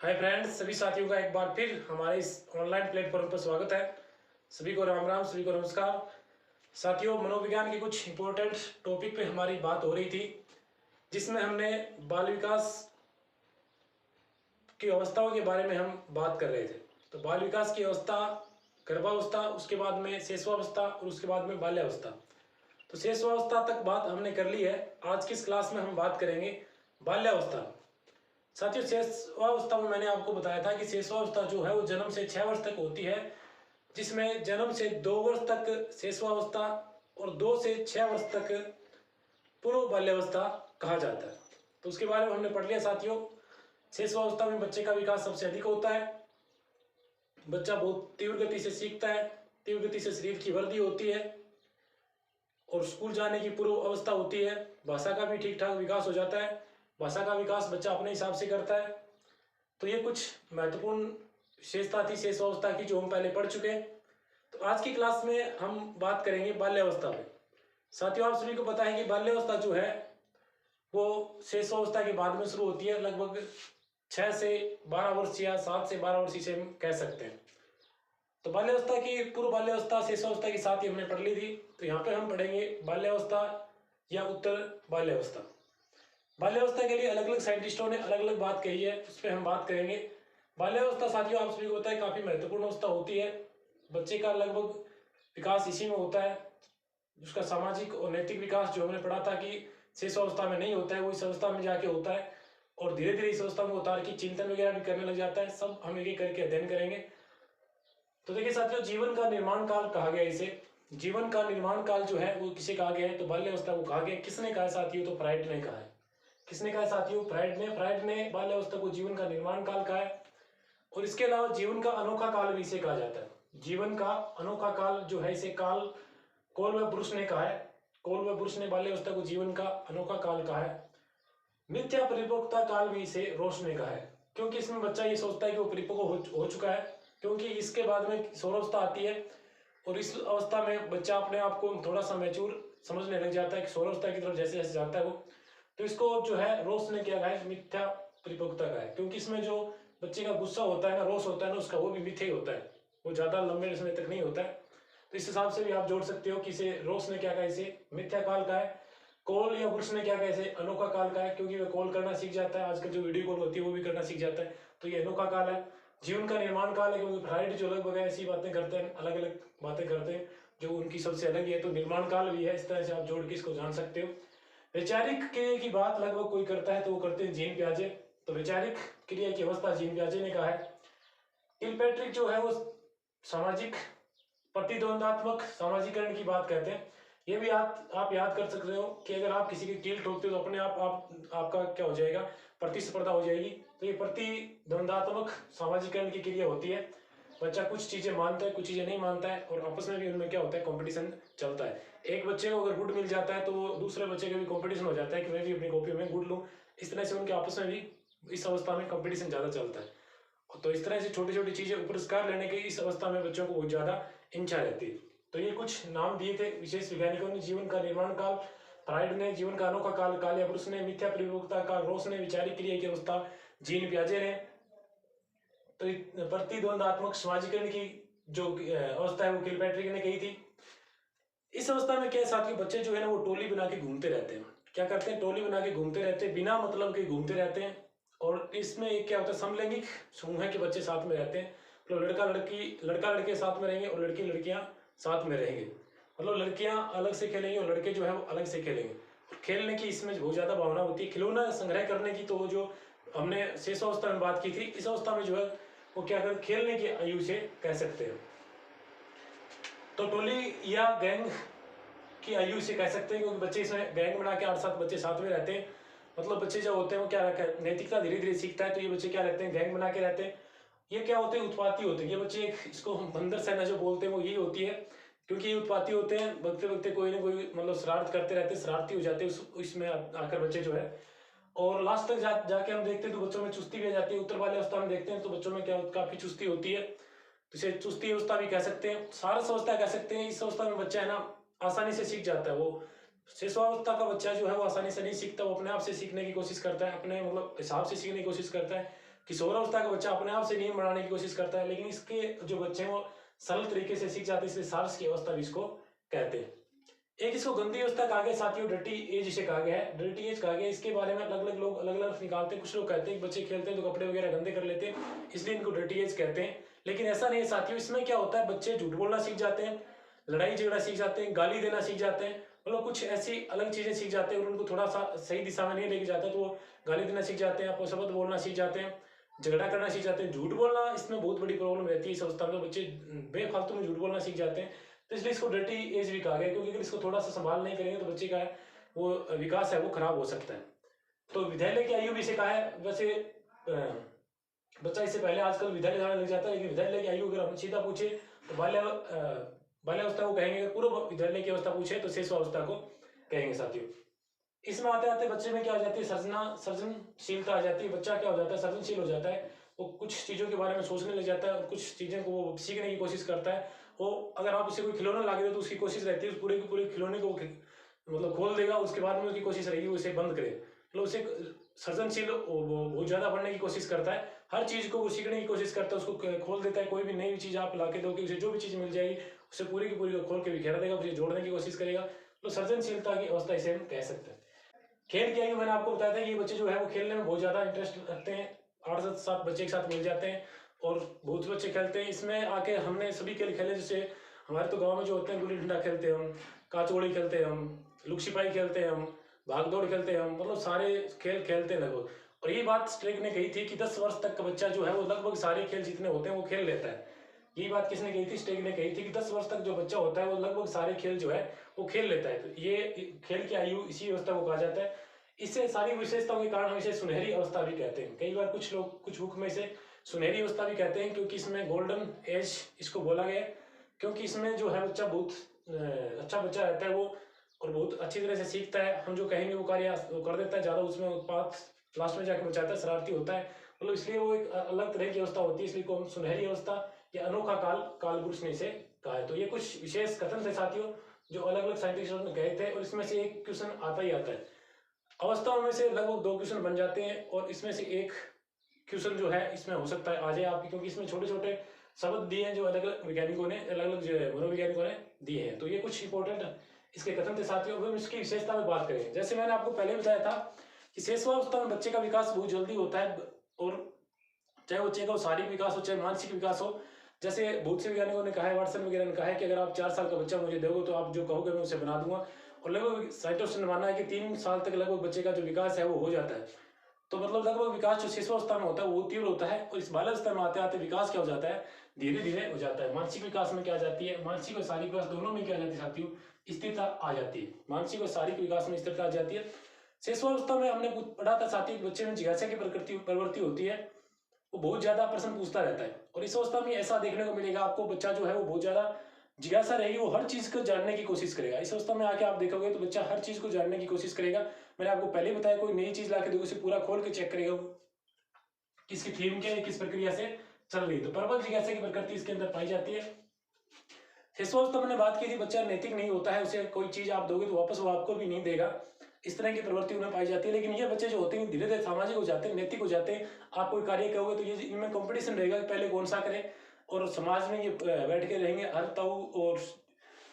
Hi friends, सभी साथियों का एक बार फिर हमारे इस ऑनलाइन प्लेटफॉर्म पर स्वागत है। सभी को राम राम, सभी को नमस्कार। साथियों, मनोविज्ञान के कुछ इम्पोर्टेंट टॉपिक पे हमारी बात हो रही थी, जिसमें हमने बाल विकास की अवस्थाओं के बारे में हम बात कर रहे थे। तो बाल विकास की अवस्था, गर्भावस्था, उसके बाद में शेषवावस्था और उसके बाद में बाल्यावस्था। तो शेषवावस्था तक बात हमने कर ली है। आज की इस क्लास में हम बात करेंगे बाल्यावस्था। साथियों, शेषवावस्था में मैंने आपको बताया था कि शेषवावस्था जो है वो जन्म से 6 वर्ष तक होती है, जिसमें जन्म से 2 वर्ष तक शेषवावस्था और 2 से 6 वर्ष तक पूर्व बाल्यावस्था कहा जाता है। तो उसके बारे में हमने पढ़ लिया साथियों। शेषवावस्था में बच्चे का विकास सबसे अधिक होता है। बच्चा बहुत तीव्र गति से सीखता है, तीव्र गति से शरीर की वृद्धि होती है और स्कूल जाने की पूर्व अवस्था होती है। भाषा का भी ठीक ठाक विकास हो जाता है। भाषा का विकास बच्चा अपने हिसाब से करता है। तो ये कुछ महत्वपूर्ण विशेषता थी शेषावस्था की, जो हम पहले पढ़ चुके हैं। तो आज की क्लास में हम बात करेंगे बाल्यावस्था में। साथियों, आप सभी को पता है कि बाल्यावस्था जो है वो शेषावस्था के बाद में शुरू होती है। लगभग 6 से 12 वर्ष या 7 से 12 वर्ष इसे हम कह सकते हैं। तो बाल्यावस्था की पूर्व बाल्यावस्था शेषावस्था के साथ ही हमने पढ़ ली थी। तो यहाँ पे हम पढ़ेंगे बाल्यावस्था या उत्तर बाल्यावस्था। बाल्यावस्था के लिए अलग अलग साइंटिस्टों ने अलग अलग बात कही है, उस पर हम बात करेंगे। बाल्यावस्था साथियों, आप सभी को पता है काफी महत्वपूर्ण अवस्था होती है। बच्चे का लगभग विकास इसी में होता है। उसका सामाजिक और नैतिक विकास जो हमने पढ़ा था कि शेष अवस्था में नहीं होता है, वो इस अवस्था में जाके होता है और धीरे धीरे इस अवस्था में उतार की चिंतन वगैरह भी करने लग जाता है। सब हम एक एक करके अध्ययन करेंगे। तो देखिए साथियों, जीवन का निर्माण काल कहा गया इसे। जीवन का निर्माण काल जो है वो किसे कहा गया है? तो बाल्यावस्था को कहा गया। किसने कहा है साथियों? तो फ्राइड ने कहा है। किसने कहा साथियों? फ्राइड ने बाल्यावस्था को जीवन का निर्माण काल कहा है। और इसके अलावा जीवन का अनोखा काल भी इसे कहा जाता है। जीवन का अनोखा काल जो है इसे काल कोलवे ब्रुश ने कहा है। कोलवे ब्रुश ने बाल्यावस्था को जीवन का अनोखा काल कहा है। मिथ्या परिपक्वता काल भी इसे रोश ने कहा है, क्योंकि इसमें बच्चा ये सोचता है कि वो परिपक्व हो चुका है, क्योंकि इसके बाद में किशोरावस्था आती है और इस अवस्था में बच्चा अपने आप को थोड़ा सा मैच्योर समझने लग जाता है। किशोरावस्था की तरफ जैसे जैसे जाता है वो, तो इसको जो है रोश ने क्या कहा है? मिथ्या परिपक्वता का है, क्योंकि इसमें जो बच्चे का गुस्सा होता है ना, रोष होता है ना, उसका वो भी मिथ्या ही होता है, वो ज्यादा लंबे समय तक नहीं होता है। तो इस हिसाब से भी आप जोड़ सकते हो कि इसे रोष ने क्या कहा? इसे मिथ्या काल का है। कॉल या वृक्ष ने क्या कहा? इसे अनोखा काल का है, क्योंकि वह कॉल करना सीख जाता है। आजकल जो वीडियो कॉल होती है वो भी करना सीख जाता है। तो ये अनोखा काल है। जीवन का निर्माण काल है, क्योंकि फ्राइड जो लगभग ऐसी बातें करते हैं, अलग अलग बातें करते हैं जो उनकी सबसे अलग है। तो निर्माण काल भी है। इस तरह से आप जोड़ के इसको जान सकते हो। वैचारिक क्रिया की बात लगभग कोई करता है तो वो करते हैं जीन पियाजे। तो वैचारिक क्रिया की अवस्था जीन पियाजे ने कहा है। किलपैट्रिक जो है वो सामाजिक प्रतिद्वंदात्मक सामाजिकरण की बात करते हैं। ये भी आप याद कर सकते हो कि अगर आप किसी की कील ठोकते हो तो अपने आपका क्या हो जाएगा? प्रतिस्पर्धा हो जाएगी। तो ये प्रतिद्वंदात्मक सामाजिकरण की क्रिया होती है। बच्चा कुछ चीजें मानता है, कुछ चीजें नहीं मानता है, और आपस में भी उनमें क्या होता है? कंपटीशन चलता है। एक बच्चे को अगर गुड मिल जाता है तो वो दूसरे बच्चे का भी कंपटीशन हो जाता है कि मैं भी अपनी कॉपी में गुड लूँ। इस तरह से उनके आपस में भी इस अवस्था में कंपटीशन ज्यादा चलता है। तो इस तरह से छोटी छोटी चीजें पुरस्कार लेने की इस अवस्था में बच्चों को बहुत ज्यादा इच्छा रहती है। तो ये कुछ नाम दिए थे विशेष वैज्ञानिकों ने। जीवन का निर्माण काल फ्राइड ने, जीवन का अनोखा काल कालिया ब्रुश ने, मिथ्या परिपक्वता काल रोस ने, वैचारिक क्रिया की अवस्था जीन पियाजे ने। तो प्रतिद्वंदात्मक समाजीकरण की जो अवस्था है वो किलपैट्रिक ने कही थी। इस अवस्था में क्या साथ के बच्चे जो है ना वो टोली बना के घूमते रहते हैं। क्या करते हैं? टोली बना के घूमते रहते हैं, बिना मतलब के घूमते रहते हैं। और इसमें एक क्या होता है? समलैंगिक समूह के बच्चे साथ में रहते हैं। मतलब लड़का लड़के साथ में रहेंगे और लड़की लड़कियां साथ में रहेंगे। मतलब लड़कियां अलग से खेलेंगे और लड़के जो है वो अलग से खेलेंगे। खेलने की इसमें बहुत ज्यादा भावना होती है। खिलौना संग्रह करने की तो जो हमने शेष अवस्था में बात की थी, इस अवस्था में जो है वो क्या कर खेलने की आयु से कह सकते हैं। तो टोली या गैंग की आयु से कह सकते हैं, क्योंकि बच्चे इसमें गैंग बना के 8-7 बच्चे साथ में रहते हैं। मतलब बच्चे जो होते हैं वो क्या रखा है? नैतिकता धीरे धीरे सीखता है। तो ये बच्चे क्या रहते हैं? गैंग बना के रहते हैं। ये क्या होते हैं? उत्पाती होते हैं ये बच्चे। इसको हम बंदर सेना जो बोलते हैं वो यही होती है, क्योंकि ये उत्पाती होते हैं। बगते बगते कोई ना कोई मतलब शरारत करते रहते हैं, शरारती हो जाते हैं इसमें आकर बच्चे जो है। और लास्ट तक जाके हम देखते हैं तो बच्चों में चुस्ती भी आ जाती है। उत्तर वाले अवस्था में देखते हैं तो बच्चों में क्या काफी चुस्ती होती है। तो इसे चुस्ती अवस्था भी कह सकते हैं, सारस अवस्था कह सकते हैं। इस अवस्था में बच्चा है ना आसानी से सीख जाता है। वो शिशुअवस्था का बच्चा जो है वो आसानी से नहीं सीखता। वो अपने आप से सीखने की कोशिश करता है, अपने मतलब हिसाब से सीखने की कोशिश करता है। किशोरावस्था का बच्चा अपने आप से नियम बनाने की कोशिश करता है, लेकिन इसके जो बच्चे हैं वो सरल तरीके से सीख जाते हैं, इसलिए सारस की अवस्था भी इसको कहते हैं। एक इसको गंदी अवस्था कहा गया साथियों, डर्टी एज इसे कहा गया है, डर्टी एज कहा गया। इसके बारे में अलग अलग लोग अलग अलग निकालते हैं। कुछ लोग कहते हैं कि बच्चे खेलते हैं तो कपड़े वगैरह गंदे कर लेते हैं, इसलिए इनको डर्टी एज कहते हैं, लेकिन ऐसा नहीं है साथियों। इसमें क्या होता है, बच्चे झूठ बोलना सीख जाते हैं, लड़ाई झगड़ा सीख जाते हैं, गाली देना सीख जाते हैं, मतलब कुछ ऐसी अलग चीजें सीख जाते हैं और उनको थोड़ा सा सही दिशा में नहीं लेके जाता तो वो गाली देना सीख जाते हैं, आपको शब्द बोलना सीख जाते हैं, झगड़ा करना सीख जाते हैं, झूठ बोलना इसमें बहुत बड़ी प्रॉब्लम रहती है। इस अवस्था में तो बच्चे बेफालतू में झूठ बोलना सीख जाते हैं, तो इसलिए इसको डर्टी एज भी कहा गया, क्योंकि अगर इसको थोड़ा सा संभाल नहीं करेंगे तो बच्चे का वो विकास है वो खराब हो सकता है। तो विद्यालय की आयु भी इसे कहा है। वैसे बच्चा इससे पहले आजकल विद्यालय जाने लग जाता है, लेकिन विद्यालय की आयु अगर हम सीधा पूछे तो बाल्यावस्था को कहेंगे, पूर्व विद्यालय की अवस्था पूछे तो शिशुअवस्था को कहेंगे साथियों। इसमें आते आते बच्चे में क्या हो जाती है, सृजनशीलता आ जाती है। बच्चा क्या हो जाता है, सृजनशील हो जाता है, वो कुछ चीजों के बारे में सोचने लग जाता है और कुछ चीजें को वो सीखने की कोशिश करता है। वो अगर आप उसे कोई खिलौना ला के दो तो उसकी कोशिश रहती है उस पूरे के पूरे खिलौने को मतलब खोल देगा, उसके बाद में उसकी कोशिश रहेगी उसे बंद करे, मतलब उसे सृजनशील वो बहुत ज्यादा बनने की कोशिश करता है, हर चीज को वो सीखने की कोशिश करता है, उसको खोल देता है। कोई भी नई चीज आप ला के दोगे उसे जो भी चीज मिल जाएगी उसे पूरी की पूरी खोल के बिखेर देगा, उसे जोड़ने की कोशिश करेगा। तो सृजनशीलता की अवस्था इसे हम कह सकते हैं। खेल की आयु मैंने आपको बताया था, ये बच्चे जो है वो खेलने में बहुत ज्यादा इंटरेस्ट रखते हैं, 8 से 7 बच्चे एक साथ मिल जाते हैं और बहुत बच्चे खेलते हैं। इसमें आके हमने सभी खेल खेले, जैसे हमारे तो गांव में जो होते हैं गुल्ली डंडा खेलते हैं हम, काचौड़ी खेलते हैं हम, लुक छिपाई खेलते हैं हम, भाग दौड़ खेलते हैं हम, मतलब सारे खेल खेलते हैं लगभग। और ये बात स्ट्रेक ने कही थी कि 10 वर्ष तक का बच्चा जो है वो लगभग सारे खेल जितने होते हैं वो खेल लेता है। यही बात किसने कही थी, स्टेग ने कही थी कि 10 वर्ष तक जो बच्चा होता है वो लगभग सारे खेल जो है वो खेल लेता है। तो ये खेल की आयु इसी अवस्था को कहा जाता है। इससे सारी विशेषताओं के कारण हम इसे सुनहरी अवस्था भी कहते हैं। कई बार कुछ लोग कुछ बुक में इसे सुनहरी अवस्था भी कहते हैं, क्योंकि इसमें गोल्डन एज इसको बोला गया है, क्योंकि इसमें जो है बच्चा बहुत अच्छा बच्चा रहता है वो, और बहुत अच्छी तरह से सीखता है। हम जो कहेंगे वो कार्य वो कर देता है, ज्यादा उसमें उत्पात लास्ट में जाके बचाता है, शरारती होता है, मतलब इसलिए वो एक अलग तरह की अवस्था होती है, इसलिए को हम सुनहरी अवस्था या अनोखा काल कालपुरुष ने इसे कहा है। तो ये कुछ विशेष कथन थे साथियों जो अलग अलग साइंटिस्टों ने कहे थे, और इसमें से एक क्वेश्चन आता ही आता है। अवस्थाओं में से लगभग 2 क्वेश्चन बन जाते हैं और इसमें से एक क्वेश्चन जो है इसमें हो सकता है आ जाए आपकी, क्योंकि इसमें छोटे छोटे शब्द दिए हैं जो अलग अलग वैज्ञानिकों ने अलग अलग जो मनोवैज्ञानिकों ने दिए हैं। तो ये कुछ इंपॉर्टेंट इसके कथन थे साथियों। अब हम इसकी विशेषता में बात करें, जैसे मैंने आपको पहले बताया था कि शेषवावस्था में बच्चे का विकास बहुत जल्दी होता है, और चाहे बच्चे का शारीरिक विकास हो चाहे मानसिक विकास हो। जैसे बहुत से वैज्ञानिकों ने कहा है, वाटसन वगैरह ने कहा है कि अगर आप 4 साल का बच्चा मुझे दोगे तो आप जो कहोगे मैं उसे बना दूंगा। और लगभग साइंटिस्ट ने माना है कि 3 साल तक लगभग बच्चे का जो विकास है वो हो जाता है। तो मतलब लगभग विकास जो शिशुअवस्था में होता है वो तीव्र होता है, और इस बाल्यावस्था में आते आते विकास क्या हो जाता है, धीरे धीरे हो जाता है। मानसिक विकास में क्या जाती है, मानसिक और शारीरिक विकास दोनों में क्या जाती है साथियों, स्थिरता आ जाती है। मानसिक और शारीरिक विकास में स्थिरता आ जाती है। शिशुअवस्था में हमने पढ़ा था साथियों, बच्चे में जिज्ञासा की प्रवृत्ति होती है, वो बहुत ज्यादा प्रश्न पूछता रहता है। और इस अवस्था में ऐसा देखने को मिलेगा आपको, बच्चा जो है वो बहुत ज्यादा जिज्ञासा रहेगी, वो हर चीज को जानने की कोशिश करेगा। इस अवस्था में आके आप देखोगे तो बच्चा हर चीज को जानने की कोशिश करेगा। मैंने आपको पहले ही बताया, कोई नई चीज लाके देखो उसे पूरा खोल के चेक करेगा किसकी थीम क्या है, किस प्रक्रिया से चल रही है। तो प्रबल जिज्ञासा की प्रकृति इसके अंदर पाई जाती है। शिशुअवस्था मैंने बात की थी, बच्चा नैतिक नहीं होता है, उसे कोई चीज आप दोगे तो वापस वो आपको भी नहीं देगा, इस तरह की प्रवृत्ति उन्हें पाई जाती है। लेकिन ये बच्चे जो होते हैं धीरे धीरे सामाजिक हो जाते हैं, नैतिक हो जाते हैं। आप कोई कार्य करोगे तो ये इनमें कंपटीशन रहेगा कि पहले कौन सा करे, और समाज में ये बैठ के रहेंगे, हर ताऊ और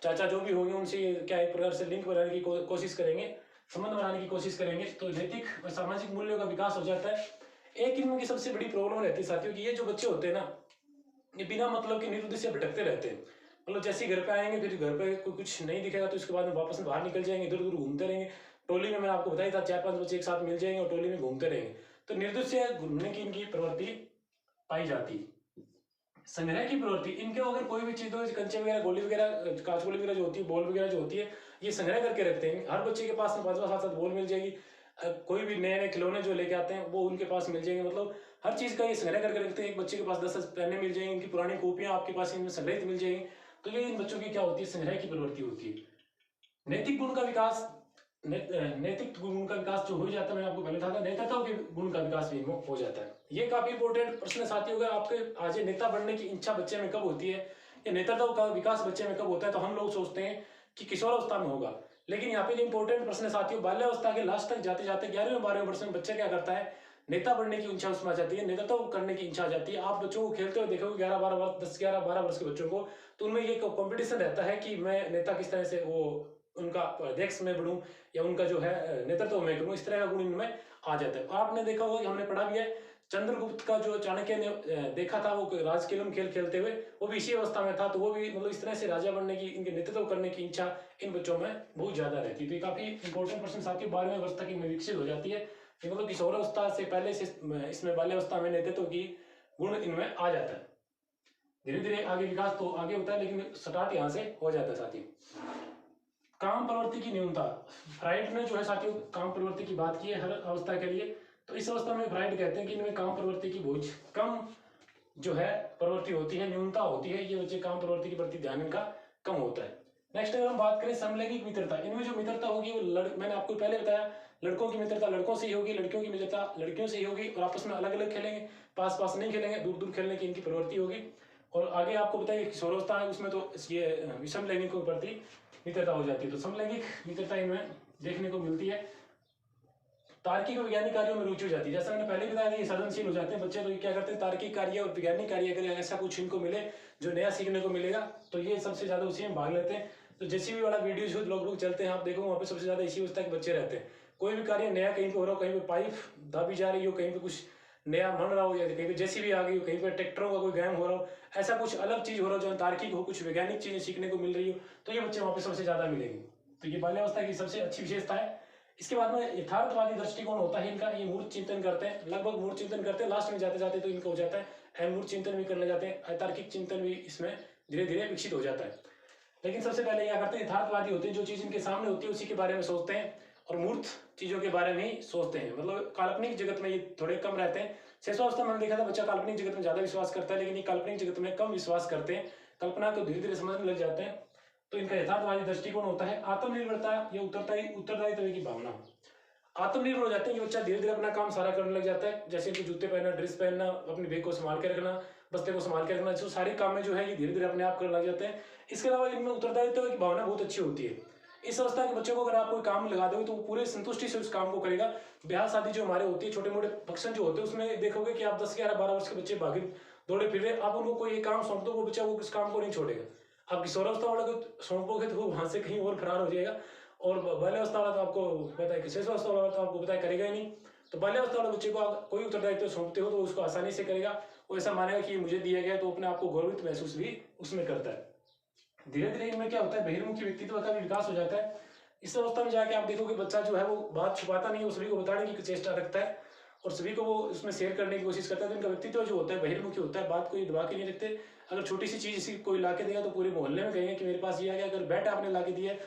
चाचा जो भी होंगे उनसे क्या एक प्रकार से लिंक बनाने की कोशिश करेंगे, संबंध बनाने की कोशिश करेंगे, तो नैतिक और सामाजिक मूल्यों का विकास हो जाता है। एक इनमें की सबसे बड़ी प्रॉब्लम रहती है साथियों कि ये जो बच्चे होते हैं ना, ये बिना मतलब के निरुद्देश्य भटकते रहते हैं। मतलब जैसे ही घर पे आएंगे फिर घर पे कोई कुछ नहीं दिखेगा तो उसके बाद में वापस बाहर निकल जाएंगे, इधर उधर घूमते रहेंगे। टोली में मैंने आपको बताया था 4-5 बच्चे एक साथ मिल जाएंगे और टोली में घूमते रहेंगे, तो निर्दोष घूमने की इनकी प्रवृत्ति पाई जाती है। संग्रह की प्रवृत्ति, इनके अगर कोई भी चीज हो, कंचे वगैरह, गोली वगैरह, काचगोली वगैरह जो होती है, बॉल वगैरह जो होती है, ये संग्रह करके रखते हैं। हर बच्चे के पास में 5-5 बॉल मिल जाएगी। कोई भी नए नए खिलौने जो लेके आते हैं वो उनके पास मिल जाएंगे। मतलब हर चीज का ये संग्रह करके रखते हैं। एक बच्चे के पास 10 पेने मिल जाएंगे, इनकी पुरानी कॉपियां आपके पास इनमें संग्रहित मिल जाएंगी। तो ये इन बच्चों की क्या होती है, संग्रह की प्रवृत्ति होती है। नैतिक गुण का विकास, नैतिक गुण का विकास जो हो जाता है, मैंने आपको पहले कहा था, नैतिकता के गुण का विकास भी इनमें हो जाता है। ये काफी इंपॉर्टेंट प्रश्न साथी होगा आपके, आज नेता बनने की इच्छा बच्चे में कब होती है, या नेतृत्व का विकास बच्चे में कब होता है, तो हम लोग सोचते हैं कि किशोरावस्था में होगा। लेकिन यहाँ पे इंपॉर्टेंट प्रश्न साथियों, बाल्यावस्था के लास्ट तक जाते जाते 11वें 12वें वर्ष में बच्चा क्या करता है, नेता बनने की इच्छा उसमें आ जाती है, नेतृत्व करने की इच्छा आ जाती है। आप बच्चों को खेलते हुए देखोगे 11-12 वर्ष 10-11-12 वर्ष के बच्चों को, तो उनमें ये कंपटीशन रहता है कि मैं नेता किस तरह से वो उनका अध्यक्ष में बनूं या उनका जो है नेतृत्व में करूं, इस तरह का गुण इनमें आ जाता है। आपने देखा होगा कि हमने पढ़ा भी है, चंद्रगुप्त का जो चाणक्य ने देखा था वो राजकेलम खेल खेलते हुए, वो भी इसी अवस्था में था, तो वो भी मतलब इस तरह से राजा बनने की, इनके नेतृत्व करने की इच्छा इन बच्चों में बहुत ज्यादा रहती है। तो ये काफी इंपॉर्टेंट प्रश्न साथियों 12वें वर्ष तक इनमें विकसित हो जाती है, मतलब किशोरावस्था से पहले से इसमें बाल्यावस्था में नेतृत्व की गुण इनमें आ जाता है। धीरे धीरे आगे विकास तो आगे होता है, लेकिन स्टार्ट यहाँ से हो जाता है साथियों। काम प्रवृत्ति की न्यूनता, फ्राइड ने जो है साथियों काम प्रवृत्ति की बात की है हर अवस्था के लिए। तो इस अवस्था में फ्राइड कहते हैं कि इनमें काम प्रवृत्ति की बहुत कम जो है प्रवृत्ति होती है, न्यूनता होती है, ये बच्चे काम प्रवृत्ति के प्रति ध्यान इनका कम होता है। नेक्स्ट अगर हम बात करें समलैंगिक मित्रता, इनमें जो मित्रता होगी वो मैंने आपको पहले बताया, लड़कों की मित्रता लड़कों से ही होगी, लड़कियों की मित्रता लड़कियों से ही होगी, और आपस में अलग अलग खेलेंगे, पास पास नहीं खेलेंगे, दूर दूर खेलने की इनकी प्रवृत्ति होगी। और आगे आपको बताइए किशोरावस्था है, उसमें तो ये विषम लैंगिकों के प्रति मित्रता हो जाती है। तो समलैंगिक मित्रता इनमें देखने को मिलती है। तार्किक और वैज्ञानिक कार्यों में रुचि हो जाती है, जैसा मैंने पहले बताया था, ये सृजनशील हो जाते हैं बच्चे, तो ये क्या करते हैं तार्किक कार्य और वैज्ञानिक कार्य अगर ऐसा कुछ इनको मिले जो नया सीखने को मिलेगा तो ये सबसे ज्यादा उसी में भाग लेते हैं। तो जेसीबी वाला वीडियो जो लोग चलते हैं आप देखो, वहाँ पे सबसे ज्यादा इसी अवस्था के बच्चे रहते हैं। कोई भी कार्य नया कहीं पे हो रहा हो, कहीं पे पाइप दाबी जा रही हो, कहीं पे कुछ नया बन रहा हो, या कहीं पे जेसीबी आ गई हो, कहीं पे ट्रैक्टरों का कोई गेम हो रहा हो, ऐसा कुछ अलग चीज हो रहा हो जो तार्किक हो, कुछ वैज्ञानिक चीजें सीखने को मिल रही हो, तो ये बच्चे वहाँ पे सबसे ज्यादा मिलेंगे। तो ये बाल्यावस्था की सबसे अच्छी विशेषता है। इसके बाद में यथार्थवादी दृष्टिकोण होता है इनका, ये मूर्त चिंतन करते हैं, लगभग मूर्त चिंतन करते हैं, लास्ट में जाते जाते तो इनका हो जाता है मूर्त चिंतन भी करने जाते हैं, अतार्किक चिंतन भी इसमें धीरे धीरे विकसित हो जाता है। लेकिन सबसे पहले क्या करते हैं, यथार्थवादी होते हैं, जो चीज इनके सामने होती है उसी के बारे में सोचते हैं, और मूर्त चीजों के बारे में ही सोचते हैं, मतलब काल्पनिक जगत में ये थोड़े कम रहते हैं। शेषावस्था में देखा था बच्चा काल्पनिक जगत में ज्यादा विश्वास करता है, लेकिन ये काल्पनिक जगत में कम विश्वास करते हैं, कल्पना को धीरे धीरे समझने लग जाते हैं। तो इनका यथार्थवादी दृष्टिकोण होता है। आत्मनिर्भरता या उत्तरदायित्व की भावना, आत्मनिर्भर हो जाते हैं, ये बच्चा धीरे धीरे अपना काम सारा करने लग जाता है, जैसे कि जूते पहनना, ड्रेस पहनना, अपने बैग को संभाल के रखना, बस्ते को संभाल के रखना, जो सारे काम में जो है ये धीरे धीरे अपने आप करने लग जाते हैं। इसके अलावा इनमें उत्तरदायित्व की भावना बहुत अच्छी होती है। इस अवस्था के बच्चों को अगर आप कोई काम लगा दोगे तो वो पूरे संतुष्टि से उस काम को करेगा। ब्याह शादी जो हमारे होती है, छोटे मोटे फंक्शन जो होते हैं, उसमें देखोगे कि आप 10-11-12 वर्ष के बच्चे भागे दौड़े फिर रहे, आप उनको कोई काम सौंप दो, वो बच्चा वो उस काम को नहीं छोड़ेगा। आप किशोरावस्था वाले को सौंपोगे तो वो वहां से कहीं और फरार हो जाएगा, और बाल्यावस्था वाला तो आपको पता है कि शेषावस्था वाला तो आपको पता है करेगा ही नहीं। तो बाल्यावस्था वाले बच्चे को आप कोई उत्तरदायित्व सौंपते हो तो उसको आसानी से करेगा, वो ऐसा मानेगा कि मुझे दिया गया, तो अपने आप को गौरवित महसूस भी उसमें करता है। धीरे धीरे इनमें क्या होता है, बहिर्मुखी व्यक्तित्व का भी विकास हो जाता है। इस अवस्था में जाके आप देखोगे बच्चा जो है वो बात छुपाता नहीं है, वो सभी को बताने की चेष्टा रखता है और सभी को वो उसमें शेयर करने की कोशिश करता है। तो इनका व्यक्तित्व जो होता है बहिर्मुखी होता है, बात कोई दबा के नहीं रखते। अगर छोटी सी चीज इसी कोई ला के देगा तो पूरे मोहल्ले में कहेंगे कि मेरे पास ये आ गया। अगर बैट आपने ला के दिया है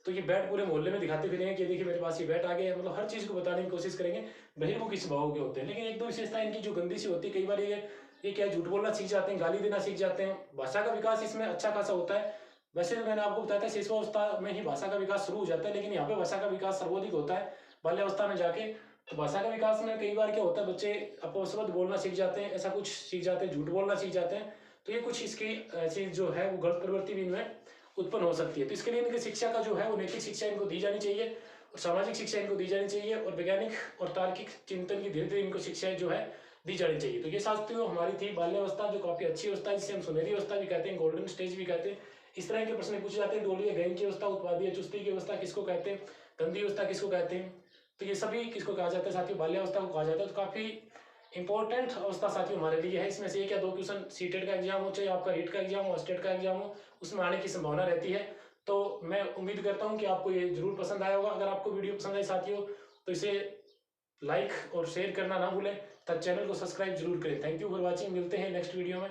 तो ये बैट पूरे मोहल्ले में दिखाते फिरेंगे कि देखिए मेरे पास ये बैट आ गया है, मतलब हर चीज को बताने की कोशिश करेंगे। बहिर्मुखी स्वभाव के होते हैं। लेकिन एक दो विशेषता इनकी जो गंदी सी होती है, कई बार ये क्या झूठ बोलना सीख जाते हैं, गाली देना सीख जाते हैं। भाषा का विकास इसमें अच्छा खासा होता है। वैसे तो मैंने आपको बताया था शिशुअवस्था में ही भाषा का विकास शुरू हो जाता है, लेकिन यहाँ पे भाषा का विकास सर्वाधिक होता है बाल्यावस्था में जाके। तो भाषा का विकास में कई बार क्या होता है, बच्चे अपशब्द बोलना सीख जाते हैं, ऐसा कुछ सीख जाते हैं, झूठ बोलना सीख जाते हैं। तो ये कुछ इसकी ऐसी जो है वो गलत प्रवृत्ति भी इनमें उत्पन्न हो सकती है। तो इसके लिए इनकी शिक्षा का जो है वो नैतिक शिक्षा इनको दी जानी चाहिए, और सामाजिक शिक्षा इनको दी जानी चाहिए, और वैज्ञानिक और तार्किक चिंतन की धीरे धीरे इनको शिक्षाएं जो है दी जानी चाहिए। तो ये साथियों हमारी थी बाल्यावस्था, जो काफी अच्छी अवस्था है, जिसे हम सुनहरी अवस्था भी कहते हैं, गोल्डन स्टेज भी कहते हैं। इस तरह के प्रश्न पूछे जाते हैं। डोली गहन की अवस्था, उत्पादी चुस्ती की अवस्था किसको कहते हैं, गंदी अवस्था किसको कहते हैं, तो ये सभी किसको कहा जाता है साथियों, बाल्यावस्था को कहा जाता है। तो काफी इंपॉर्टेंट अवस्था साथियों हमारे लिए है। इसमें से एक या दो क्वेश्चन सीटेट का एग्जाम हो, चाहे आपका रीट का एग्जाम हो, स्टेट का एग्जाम हो, उसमें आने की संभावना रहती है। तो मैं उम्मीद करता हूँ कि आपको ये जरूर पसंद आया होगा। अगर आपको वीडियो पसंद आई साथियों तो इसे लाइक और शेयर करना ना भूलें, तब चैनल को सब्सक्राइब जरूर करें। थैंक यू फॉर वॉचिंग, मिलते हैं नेक्स्ट वीडियो में।